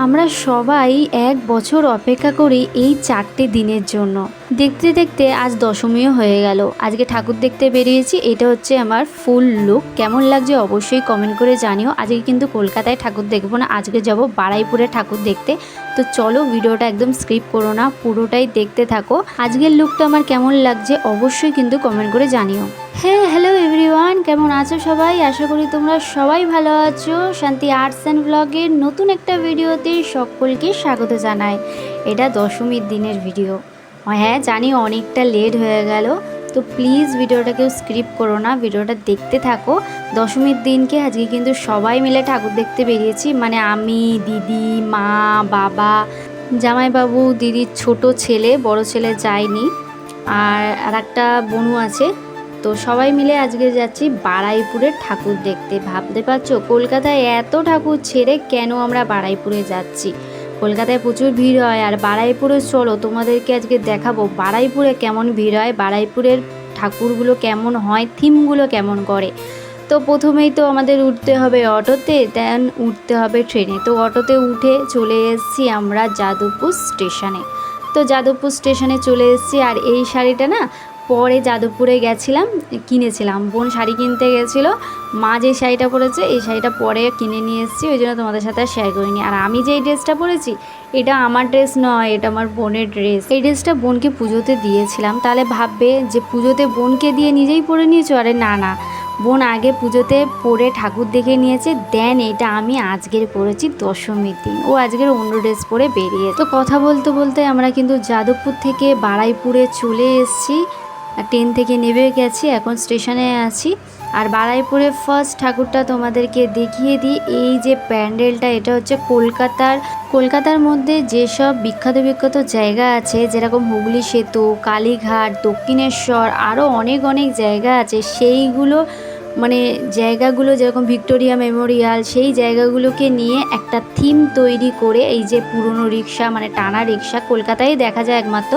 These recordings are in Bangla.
আমরা সবাই এক বছর অপেক্ষা করি এই 4টে দিনের জন্য। দেখতে দেখতে আজ দশমীও হয়ে গেল। আজকে ঠাকুর দেখতে বেরিয়েছি। এটা হচ্ছে আমার ফুল লুক। কেমন লাগছে অবশ্যই কমেন্ট করে জানিও। আজকে কিন্তু কলকাতায় ঠাকুর দেখবো না, আজকে যাব বারুইপুরে ঠাকুর দেখতে। তো চলো ভিডিওটা একদম স্কিপ করো না, পুরোটাই দেখতে থাকো। আজকের লুকটা আমার কেমন লাগছে অবশ্যই কিন্তু কমেন্ট করে জানিও। হ্যালো এভরিওয়ান, কেমন আছো সবাই? আশা করি তোমরা সবাই ভালো আছো। শান্তি আর্টস অ্যান্ড ব্লগের নতুন একটা ভিডিওতে সকলকে স্বাগত জানাই। এটা দশমীর দিনের ভিডিও। হ্যাঁ জানি অনেকটা লেট হয়ে গেল, তো প্লিজ ভিডিওটা কেউ স্কিপ করো না, ভিডিওটা দেখতে থাকো। দশমীর দিনকে আজকে কিন্তু সবাই মিলে ঠাকুর দেখতে বেরিয়েছি, মানে আমি, দিদি, মা, বাবা, জামাইবাবু, দিদির ছোট ছেলে, বড় ছেলে যায়নি, আর একটা বোনু আছে। তো সবাই মিলে আজকে যাচ্ছি বারুইপুরে ঠাকুর দেখতে। ভাবতে পারছো কলকাতায় এত ঠাকুর ছেড়ে কেন আমরা বারুইপুরে যাচ্ছি? কলকাতায় প্রচুর ভিড় হয়, আর বারুইপুরে চলো তোমাদেরকে আজকে দেখাবো বারুইপুরে কেমন ভিড় হয়, বারুইপুরের ঠাকুরগুলো কেমন হয়, থিমগুলো কেমন করে। তো প্রথমেই তো আমাদের উঠতে হবে অটোতে, দেন উঠতে হবে ট্রেনে। তো অটোতে উঠে চলে এসেছি আমরা যাদবপুর স্টেশনে। তো যাদবপুর স্টেশনে চলে এসেছি। আর এই শাড়িটা না পরে যাদবপুরে গেছিলাম, কিনেছিলাম, বোন শাড়ি কিনতে গেছিলো, মা যে শাড়িটা পরেছে এই শাড়িটা পরে কিনে নিয়ে এসেছি, ওই জন্য তোমাদের সাথে শেয়ার করিনি। আর আমি যে এই ড্রেসটা পরেছি এটা আমার ড্রেস নয়, এটা আমার বোনের ড্রেস। এই ড্রেসটা বোনকে পুজোতে দিয়েছিলাম। তাহলে ভাববে যে পুজোতে বোনকে দিয়ে নিজেই পরে নিয়েছো, আরে না না, বোন আগে পুজোতে পরে ঠাকুর দেখে নিয়েছে, দেন এটা আমি আজকের পরেছি দশমীর দিন। ও আজকের অন্য ড্রেস পরে বেরিয়ে। তো কথা বলতে বলতে আমরা কিন্তু যাদবপুর থেকে বারুইপুরে চলে এসেছি, ট্রেন থেকে নেমে গেছি, এখন স্টেশনে আছি। আর বারুইপুরে ফার্স্ট ঠাকুরটা তোমাদেরকে দেখিয়ে দিই। এই যে প্যান্ডেলটা, এটা হচ্ছে কলকাতার মধ্যে যেসব বিখ্যাত বিখ্যাত জায়গা আছে, যেরকম হুগলি সেতু, কালীঘাট, দক্ষিণেশ্বর, আরও অনেক অনেক জায়গা আছে, সেইগুলো মানে জায়গাগুলো যেরকম ভিক্টোরিয়া মেমোরিয়াল, সেই জায়গাগুলোকে নিয়ে একটা থিম তৈরি করে, এই যে পুরনো রিক্সা মানে টানা রিক্সা কলকাতায় দেখা যায় একমাত্র,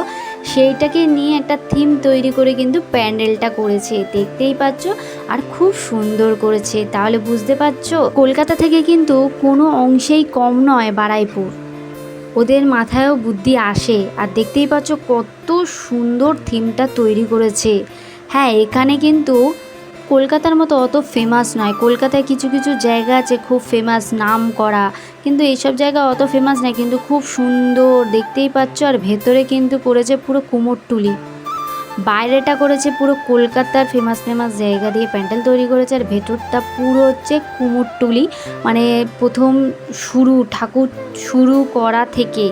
সেইটাকে নিয়ে একটা থিম তৈরি করে কিন্তু প্যান্ডেলটা করেছে, দেখতেই পাচ্ছ। আর খুব সুন্দর করেছে, তাহলে বুঝতে পারছো কলকাতা থেকে কিন্তু কোনো অংশেই কম নয় বারুইপুর। ওদের মাথায়ও বুদ্ধি আসে। আর দেখতেই পাচ্ছ কত সুন্দর থিমটা তৈরি করেছে। হ্যাঁ এখানে কিন্তু কলকাতার মতো অত ফেমাস নয়, কলকাতায় কিছু কিছু জায়গা আছে খুব ফেমাস, নাম করা, কিন্তু এইসব জায়গা অত ফেমাস নয়, কিন্তু খুব সুন্দর দেখতেই পাচ্ছ। আর ভেতরে কিন্তু করেছে পুরো কুমোরটুলি, বাইরেটা করেছে পুরো কলকাতার ফেমাস ফেমাস জায়গা দিয়ে প্যান্ডেল তৈরি করেছে, আর ভেতরটা পুরো হচ্ছে কুমোরটুলি, মানে প্রথম ঠাকুর শুরু করা থেকে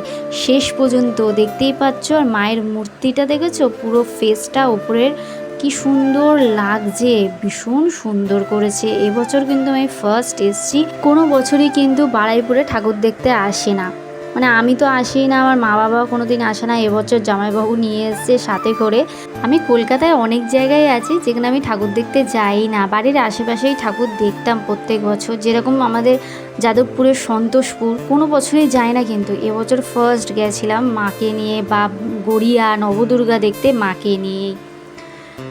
শেষ পর্যন্ত দেখতেই পাচ্ছ। আর মায়ের মূর্তিটা দেখেছো, পুরো ফেসটা ওপরের কি সুন্দর লাগছে, ভীষণ সুন্দর করেছে। এবছর কিন্তু আমি ফার্স্ট এসেছি, কোনো বছরই কিন্তু বারুইপুরে ঠাকুর দেখতে আসে না, মানে আমি তো আসি না, আমার মা বাবাও কোনো দিন আসে না। এবছর জামাইবাবু নিয়ে এসছে সাথে করে। আমি কলকাতায় অনেক জায়গায় আছি যেখানে আমি ঠাকুর দেখতে যাই না, বাড়ির আশেপাশেই ঠাকুর দেখতাম প্রত্যেক বছর, যেরকম আমাদের যাদবপুরের সন্তোষপুর কোনো বছরই যাই না, কিন্তু এবছর ফার্স্ট গেছিলাম মাকে নিয়ে, বা গড়িয়া নবদুর্গা দেখতে মাকে নিয়েই।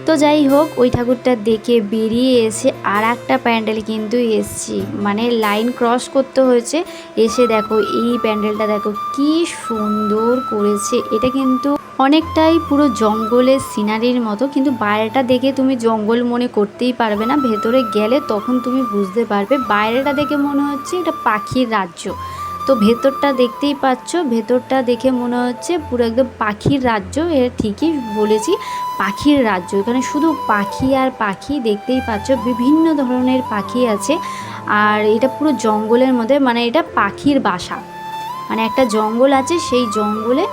তো যাই হোক, ওই ঠাকুরটা দেখে বেরিয়ে এসে আর একটা প্যান্ডেল কিন্তু এসছি, মানে লাইন ক্রস করতে হয়েছে। এসে দেখো এই প্যান্ডেলটা দেখো কি সুন্দর করেছে। এটা কিন্তু অনেকটাই পুরো জঙ্গলের সিনারির মতো, কিন্তু বাইরেটা দেখে তুমি জঙ্গল মনে করতেই পারবে না, ভেতরে গেলে তখন তুমি বুঝতে পারবে। বাইরেটা দেখে মনে হচ্ছে এটা পাখির রাজ্য, তো ভেতরটা দেখতেই পাচ্ছ, ভেতরটা দেখে মনে হচ্ছে পুরো একদম পাখির রাজ্য। এর ঠিকই বলেছি, পাখির রাজ্য। এখানে শুধু পাখি আর পাখি, দেখতেই পাচ্ছ বিভিন্ন ধরনের পাখি আছে। আর এটা পুরো জঙ্গলের মধ্যে, মানে এটা পাখির বাসা, মানে একটা জঙ্গল আছে, সেই জঙ্গলে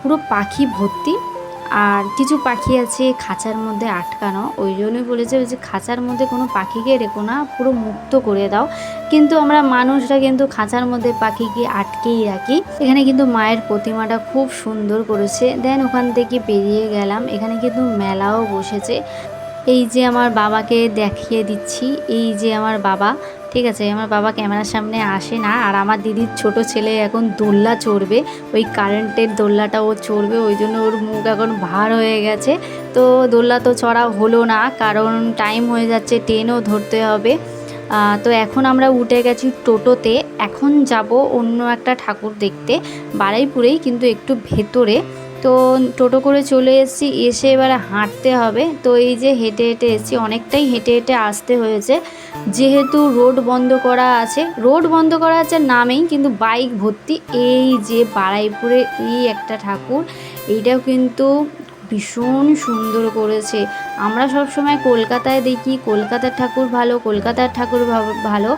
পুরো পাখি ভর্তি। আর কিছু পাখি আছে খাঁচার মধ্যে আটকানো, ওই জন্যই বলেছে যে খাঁচার মধ্যে কোনো পাখিকে রেখো না, পুরো মুক্ত করে দাও। কিন্তু আমরা মানুষরা কিন্তু খাঁচার মধ্যে পাখিকে আটকেই রাখি। এখানে কিন্তু মায়ের প্রতিমাটা খুব সুন্দর করেছে। দেন ওখান থেকে বেরিয়ে গেলাম, এখানে কিন্তু মেলাও বসেছে। এই যে আমার বাবাকে দেখিয়ে দিচ্ছি, এই যে আমার বাবা, ঠিক আছে, আমার বাবা ক্যামেরার সামনে আসে না। আর আমার দিদির ছোট ছেলে এখন দোলনা চড়বে, ওই কারেন্টের দোলনাটা ও চড়বে, ওই জন্য ওর মুখ এখন ভার হয়ে গেছে। তো দোলনা তো চড়া হলো না, কারণ টাইম হয়ে যাচ্ছে, ট্রেনও ধরতে হবে। তো এখন আমরা উঠে গেছি টোটোতে। এখন যাব অন্য একটা ঠাকুর দেখতে, বারুইপুরেই, কিন্তু একটু ভেতরে। তো টোটো করে চলে এসেছি, এসে এবারে হাঁটতে হবে। তো এই যে হেঁটে হেঁটে এসেছি, অনেকটাই হেঁটে হেঁটে আসতে হয়েছে, যেহেতু রোড বন্ধ করা আছে। রোড বন্ধ করা আছে নামেই, কিন্তু বাইক ভর্তি। এই যে বারুইপুরে এই একটা ঠাকুর, এইটাও কিন্তু ভীষণ সুন্দর করেছে। আমরা সব সময় কলকাতায় দেখি কলকাতার ঠাকুর ভালো, কলকাতার ঠাকুর ভালো,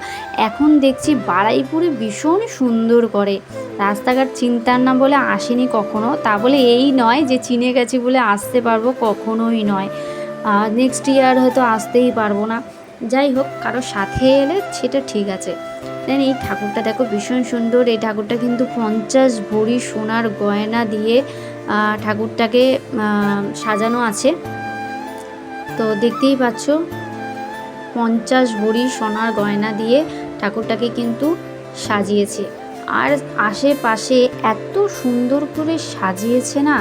এখন দেখছি বারুইপুরে ভীষণ সুন্দর করে। রাস্তাঘাট চিনতাম না বলে আসিনি কখনো, তা বলে এই নয় যে চিনে গেছি বলে আসতে পারবো, কখনোই নয়। নেক্সট ইয়ার হয়তো আসতেই পারবো না, যাই হোক কারোর সাথে এলে সেটা ঠিক আছে। দেন এই ঠাকুরটা দেখো ভীষণ সুন্দর। এই ঠাকুরটা কিন্তু 50 ভরি সোনার গয়না দিয়ে ঠাকুরটাকে সাজানো আছে। তো দেখতেই পাচ্ছ 50 ভরি সোনার গয়না দিয়ে ঠাকুরটাকে কিন্তু সাজিয়েছে। আর আশেপাশে এত সুন্দর করে সাজিয়েছে না,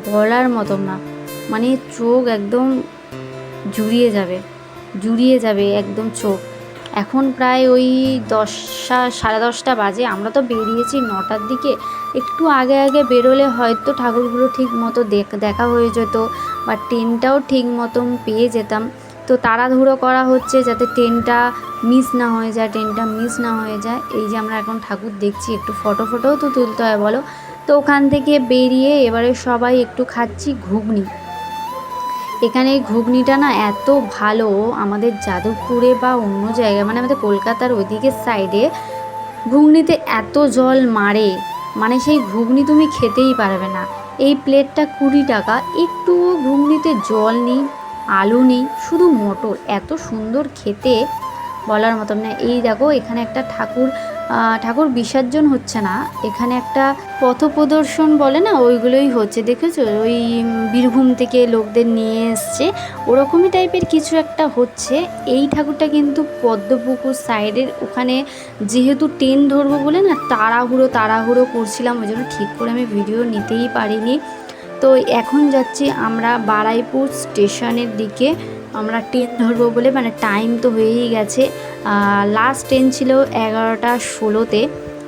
বলার মতন না, মানে চোখ একদম জুড়িয়ে যাবে একদম চোখ। এখন প্রায় ওই 10টা সাড়ে 10টা বাজে। আমরা তো বেরিয়েছি 9টার দিকে, একটু আগে আগে বেরোলে হয়তো ঠাকুরগুলো ঠিক মতো দেখা হয়ে যেত, বা ট্রেনটাও ঠিক মতন পেয়ে যেতাম। তো তাড়াহুড়ো করা হচ্ছে যাতে ট্রেনটা মিস না হয়ে যায়। এই যে আমরা এখন ঠাকুর দেখছি, একটু ফটোও তো তুলতে হয় বলো। তো ওখান থেকে বেরিয়ে এবারে সবাই একটু খাচ্ছি ঘুগনি। এখানে এই ঘুগনিটা না এত ভালো, আমাদের যাদবপুরে বা অন্য জায়গায়, মানে আমাদের কলকাতার ওইদিকের সাইডে ঘুগনিতে এত জল মারে, মানে সেই ঘুগনি তুমি খেতেই পারবে না। এই প্লেটটা 20 টাকা, একটু ঘুগনিতে জল নেই, আলু নেই, শুধু মটর, এত সুন্দর খেতে বলার মতন না। এই দেখো এখানে একটা ঠাকুর বিসর্জন হচ্ছে না, এখানে একটা পথ প্রদর্শন বলে না, ওইগুলোই হচ্ছে, দেখেছো? ওই বীরভূম থেকে লোকদের নিয়ে এসছে, ওরকমই টাইপের কিছু একটা হচ্ছে। এই ঠাকুরটা কিন্তু পদ্মপুকুর সাইডের ওখানে, যেহেতু ট্রেন ধরবো বলে না তাড়াহুড়ো করছিলাম, ওই জন্য ঠিক করে আমি ভিডিও নিতেই পারিনি। তো এখন যাচ্ছি আমরা বারুইপুর স্টেশনের দিকে। আমরা ট্রেন ধরবো বলে, মানে টাইম তো হয়েই গেছে, লাস্ট ট্রেন ছিল 11টা 16-তে।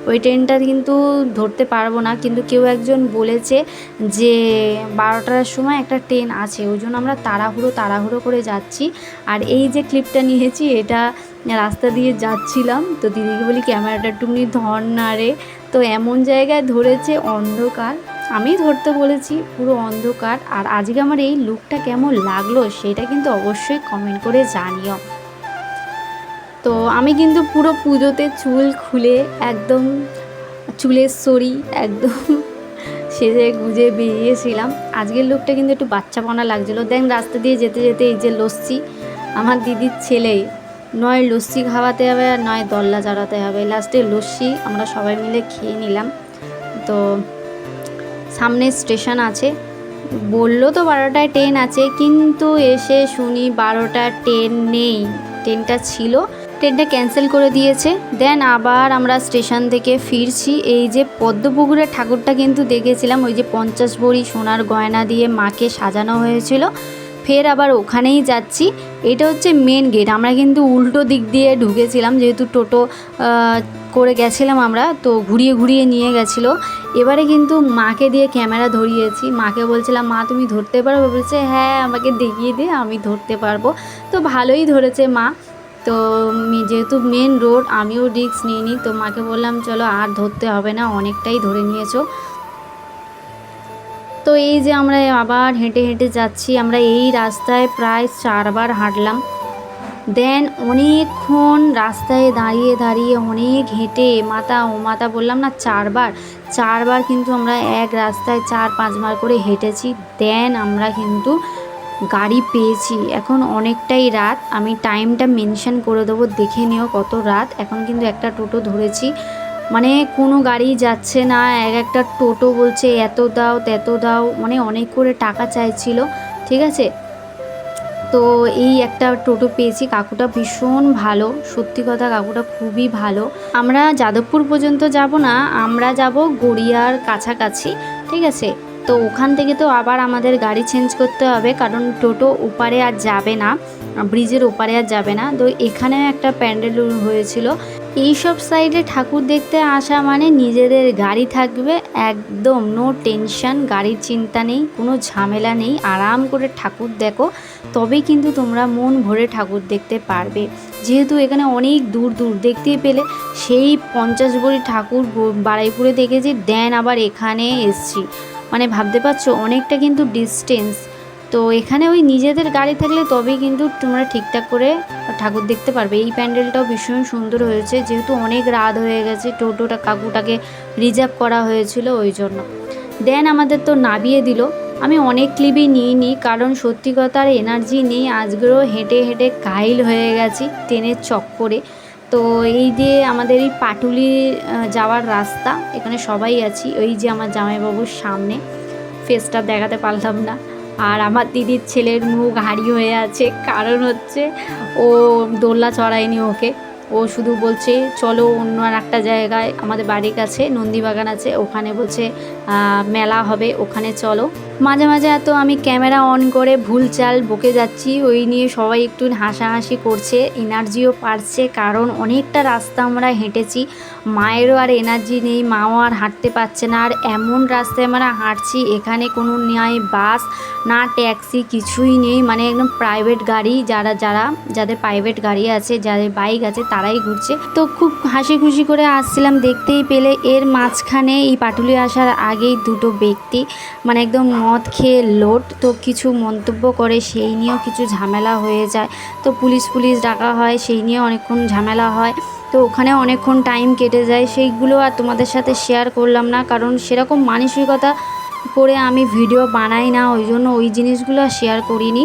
ওই ট্রেনটা কিন্তু ধরতে পারবো না, কিন্তু কেউ একজন বলেছে যে 12টার সময় একটা ট্রেন আছে, ওই জন্য আমরা তাড়াহুড়ো করে যাচ্ছি। আর এই যে ক্লিপটা নিয়েছি, এটা রাস্তা দিয়ে যাচ্ছিলাম, তো দিদিকে বলি ক্যামেরাটা একটুখানি ধর না রে। তো এমন জায়গায় ধরেছে অন্ধকার, আমি ধরতে বলেছি, পুরো অন্ধকার। আর আজকে আমার এই লুকটা কেমন লাগলো সেটা কিন্তু অবশ্যই কমেন্ট করে জানিও। তো আমি কিন্তু পুরো পুজোতে চুল খুলে একদম চুলের সরি একদম সেজে গুজে বেরিয়েছিলাম। আজকের লুকটা কিন্তু একটু বাচ্চাপনা লাগছিলো। দেন রাস্তা দিয়ে যেতে যেতে এই যে লস্যি, আমার দিদির ছেলে, নয় লস্যি খাওয়াতে হবে আর নয় দল্লা চড়াতে হবে, লাস্টে লস্যি আমরা সবাই মিলে খেয়ে নিলাম। তো সামনে স্টেশন আছে, বললো তো 12টায় ট্রেন আছে, কিন্তু এসে শুনি 12টার ট্রেন নেই, ট্রেনটা ছিল, ট্রেনটা ক্যান্সেল করে দিয়েছে। দেন আবার আমরা স্টেশন থেকে ফিরছি। এই যে পদ্মপুকুরের ঠাকুরটা কিন্তু দেখেছিলাম, ওই যে 50 ভরি সোনার গয়না দিয়ে মাকে সাজানো হয়েছিল, ফের আবার ওখানেই যাচ্ছি। এটা হচ্ছে মেন গেট, আমরা কিন্তু উল্টো দিক দিয়ে ঢুকেছিলাম, যেহেতু টোটো করে গেছিলাম আমরা, তো ঘুরিয়ে নিয়ে গেছিলো। এবারে কিন্তু মাকে দিয়ে ক্যামেরা ধরিয়েছি, মাকে বলছিলাম মা তুমি ধরতে পারবে, বলছে হ্যাঁ আমাকে দেখিয়ে দে আমি ধরতে পারবো। তো ভালোই ধরেছে মা। তো যেহেতু মেন রোড, আমিও রিস্ক নিইনি, তো মাকে বললাম চলো আর ধরতে হবে না, অনেকটাই ধরে নিয়েছো। তো এই যে আমরা আবার হেঁটে হেঁটে যাচ্ছি, আমরা এই রাস্তায় প্রায় 4 বার হাঁটলাম। দেন অনেকক্ষণ রাস্তায় দাঁড়িয়ে অনেক হেঁটে মাথা বললাম না, 4 বার কিন্তু আমরা এক রাস্তায় 4-5 বার করে হেঁটেছি। দেন আমরা কিন্তু গাড়ি পেয়েছি। এখন অনেকটাই রাত, আমি টাইমটা মেনশন করে দেবো, দেখে নিও কত রাত। এখন কিন্তু একটা টোটো ধরেছি, মানে কোনো গাড়ি যাচ্ছে না, একটা টোটো বলছে এত দাও তত দাও, মানে অনেক করে টাকা চাইছিল, ঠিক আছে। তো এই একটা টোটো পেয়েছি, কাকুটা ভীষণ ভালো, সত্যি কথা কাকুটা খুবই ভালো। আমরা যাদবপুর পর্যন্ত যাব না, আমরা যাব গড়িয়ার কাছাকাছি, ঠিক আছে। তো ওখান থেকে তো আবার আমাদের গাড়ি চেঞ্জ করতে হবে, কারণ টোটো ওপারে আর যাবে না। ব্রিজের ওপারে আর যাবে না। তো এখানে একটা প্যান্ডেল হয়েছিল। এইসব সাইডে ঠাকুর দেখতে আসা মানে নিজেদের গাড়ি থাকবে, একদম নো টেনশন, গাড়ির চিন্তা নেই, কোনো ঝামেলা নেই, আরাম করে ঠাকুর দেখো, তবেই কিন্তু তোমরা মন ভরে ঠাকুর দেখতে পারবে। যেহেতু এখানে অনেক দূর দূর দেখতেই পেলে, সেই 50 ভরি ঠাকুর বারুইপুরে দেখেছি, দেন আবার এখানে এসছি, মানে ভাবতে পারছো অনেকটা কিন্তু ডিস্টেন্স। তো এখানে ওই নিজেদের গাড়ি থাকলে তবেই কিন্তু তোমরা ঠিকঠাক করে ঠাকুর দেখতে পারবে। এই প্যান্ডেলটাও ভীষণ সুন্দর হয়েছে, যেহেতু অনেক রাত হয়ে গেছে, টোটোটা কাকুটাকে রিজার্ভ করা হয়েছিল ওই জন্য। দেন আমাদের তো নামিয়ে দিল। আমি অনেক ক্লিপই নিইনি, কারণ সত্যি কথা আর এনার্জি নেই, আজকেও হেঁটে হেঁটে কাইল হয়ে গেছি ট্রেনের চক্করে। তো এই যে আমাদের এই পাটুলি যাওয়ার রাস্তা, এখানে সবাই আছি। ওই যে আমার জামাইবাবুর সামনে, ফেসটা দেখাতে পারলাম না। আর আমার দিদির ছেলের মুখ হাঁড়ি হয়ে আছে, কারণ হচ্ছে ও দোলনা চড়ায়নি ওকে, ও শুধু বলছে চলো অন্য আর একটা জায়গায়, আমাদের বাড়ির কাছে নন্দীবাগান আছে, ওখানে বলছে মেলা হবে, ওখানে চলো। মাঝে মাঝে এত আমি ক্যামেরা অন করে ভুল চাল বকে যাচ্ছি, ওই নিয়ে সবাই একটু হাসাহাসি করছে, এনার্জিও পারছে, কারণ অনেকটা রাস্তা আমরা হেঁটেছি, মায়েরও আর এনার্জি নেই, মাও আর হাঁটতে পারছে না। আর এমন রাস্তায় আমরা হাঁটছি, এখানে কোনো নাই বাস না ট্যাক্সি, কিছুই নেই, মানে একদম প্রাইভেট গাড়ি, যাদের প্রাইভেট গাড়ি আছে, যাদের বাইক আছে তারাই ঘুরছে। তো খুব হাসি খুশি করে আসছিলাম, দেখতেই পেলে এর মাঝখানে এই পাটুলি আসার আগেই দুটো ব্যক্তি মানে একদম মদ খেয়ে লোট, তো কিছু মন্তব্য করে, সেই নিয়েও কিছু ঝামেলা হয়ে যায়। তো পুলিশ ডাকা হয়, সেই নিয়ে অনেকক্ষণ ঝামেলা হয়। তো ওখানে অনেকক্ষণ টাইম কেটে যায়, সেইগুলো আর তোমাদের সাথে শেয়ার করলাম না, কারণ সেরকম মানসিকতা করে আমি ভিডিও বানাই না, ওই জন্য ওই জিনিসগুলো শেয়ার করিনি।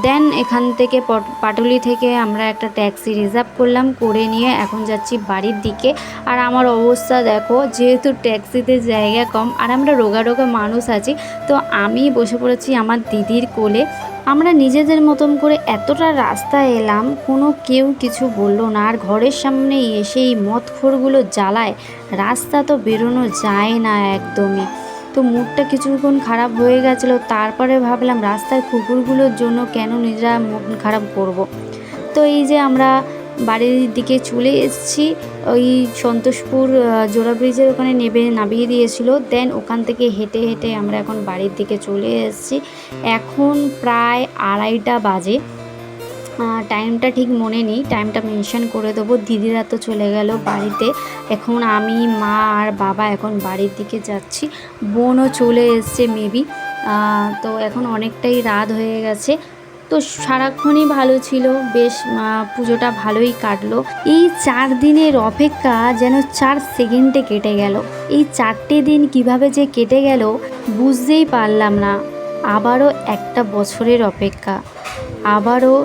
দেন এখান থেকে পাটুলি থেকে আমরা একটা ট্যাক্সি রিজার্ভ করলাম, করে নিয়ে এখন যাচ্ছি বাড়ির দিকে। আর আমার অবস্থা দেখো, যেহেতু ট্যাক্সিতে জায়গা কম আর আমরা রোগা মানুষ আছি, তো আমি বসে পড়েছি আমার দিদির কোলে। আমরা নিজেদের মতন করে এতটা রাস্তা এলাম, কোনো কেউ কিছু বললো না। আর ঘরের সামনে এসে এই মদখোরগুলো জ্বালায়, রাস্তা তো বেরোনো যায় না একদমই। তো মুডটা কিছুক্ষণ খারাপ হয়ে গেছিলো, তারপরে ভাবলাম রাস্তার কুকুরগুলোর জন্য কেন নিজেরা মন খারাপ করব। তো এই যে আমরা বাড়ির দিকে চলে এসেছি, ওই সন্তোষপুর জোড়া ব্রিজের ওখানে নামিয়ে দিয়েছিল। দেন ওখান থেকে হেঁটে হেঁটে আমরা এখন বাড়ির দিকে চলে এসেছি। এখন প্রায় 2:30 বাজে, টাইমটা ঠিক মনে নেই, টাইমটা মেনশন করে দেবো। দিদিরা তো চলে গেল বাড়িতে, এখন আমি, মা আর বাবা এখন বাড়ির দিকে যাচ্ছি। বোনও চলে এসছে মেবি। তো এখন অনেকটাই রাত হয়ে গেছে। তো সারাক্ষণই ভালো ছিল, বেশ পুজোটা ভালোই কাটলো। এই 4 দিনের অপেক্ষা যেন 4 সেকেন্ডে কেটে গেল। এই 4টে দিন কিভাবে যে কেটে গেল বুঝতেই পারলাম না। আবারও একটা বছরের অপেক্ষা, আবারও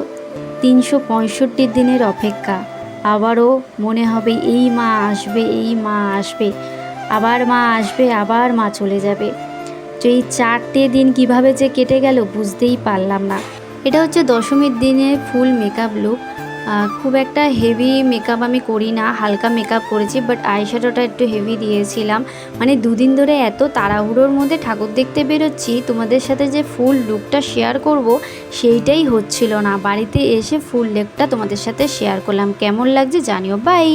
365 দিনের অপেক্ষা, আবারও মনে হবে এই মা আসবে, এই মা আসবে, আবার মা আসবে, আবার মা চলে যাবে। তো এই 4টে দিন কিভাবে যে কেটে গেল বুঝতেই পারলাম না। এটা হচ্ছে দশমীর দিনে ফুল মেকআপ লুক। খুব একটা হেভি মেকআপ আমি করি না, হালকা মেকআপ করেছি, বাট আইশ্যাডোটা একটু হেভি দিয়েছিলাম। মানে 2 দিন ধরে এত তাড়াহুড়োর মধ্যে ঠাকুর দেখতে বেরোচ্ছি, তোমাদের সাথে যে ফুল লুকটা শেয়ার করব সেইটাই হচ্ছিল না। বাড়িতে এসে ফুল লুকটা তোমাদের সাথে শেয়ার করলাম, কেমন লাগছে জানিও। বাই।